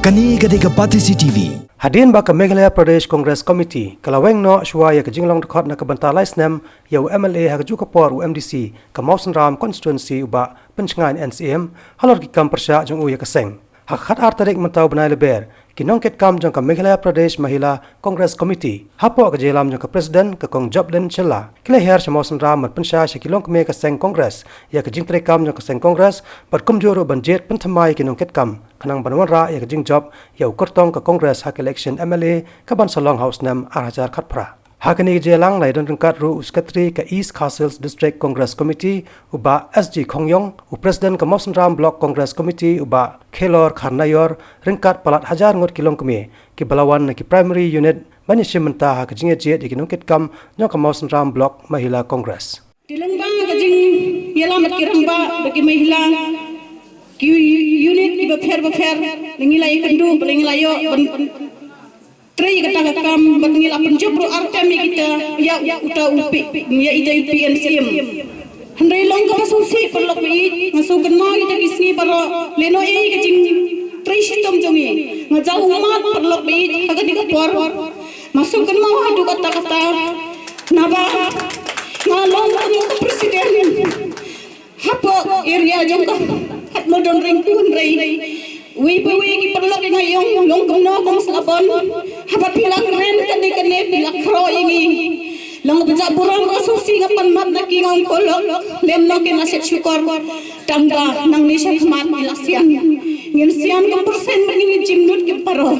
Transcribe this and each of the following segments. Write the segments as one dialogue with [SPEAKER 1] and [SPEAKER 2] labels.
[SPEAKER 1] Kani Gadega Pati CTV.
[SPEAKER 2] Hadin ba ka Meghalaya Pradesh Congress Committee kalaweng no shwa ya ka jinglong dekat na ka bantalai snem ya MLA ha ka juga por MDC ka Mausan Ram constituency uba pencngan NCM halor ki kam persya jong u ya ka seng ha khat ar tarik mentau banai leber kinong ket kam jong ka Meghalaya Pradesh Mahila Congress Committee hapo ka jelam jong ka president ka kong Joblen Chella kile her sa Mausan Ram mat pensya sa kilong me ka seng Congress ya ka jing kam jong ka seng Congress bat kumjoro banjet penthamai kinong ket kam kanang banwan ra ya jing job ya ukortong ka Congress hak election MLA ka ban salong house nam arhajar khatpra hakani jelang lai don rengkat ru uskatri ka East Castles District Congress Committee uba SG Khongyong u president ka Mausan Ram Block Congress Committee uba Khelor Kharnayor rengkat palat hajar ngot kilong kemi ki balawan ki primary unit bani shimenta ha ka jinge jet ki nongket kam nyo ka Mausan Ram Block Mahila Congress
[SPEAKER 3] Tilangba ka jing yelamat kiramba bagi mahila ki unit di bafir lingila ikandu lingila yo Tri kata kam batngila penjobro artemi kita ya uta upi ya ida PNCM handai long ka susi perlok bi masuk kenma kita kisni paro leno ka jing tri sitom jongi ngajau umat perlok bi agak dikapor masuk kenma hadu kata naba ngalong ka presiden hapo area jongka hat modon ringkun rei wi ki perlok ngayong long kamno kong slabon hapat pilang ren kane pilak kro ingi long bejak burang ko susi ngapan mat naki ngong kolok lemno ke naset syukur tangga nang nisha khmat ilasian ngin sian kam persen mengi jimnut ke paro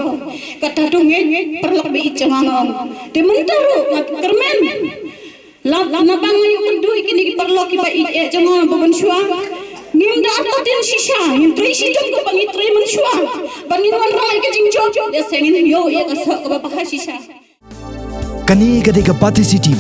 [SPEAKER 3] kata donge perlok be icangangong demuntaru kermen nabang ayu kendu ikini perlok ki ba e jangan bobon syua Nimda atatin shisha, intri shisha ko bangi tri mansua, bangin wan rai ke jingjo, ya sengin yo ya ka sa ka ba shisha.
[SPEAKER 1] Kani Gadega Pati CTV.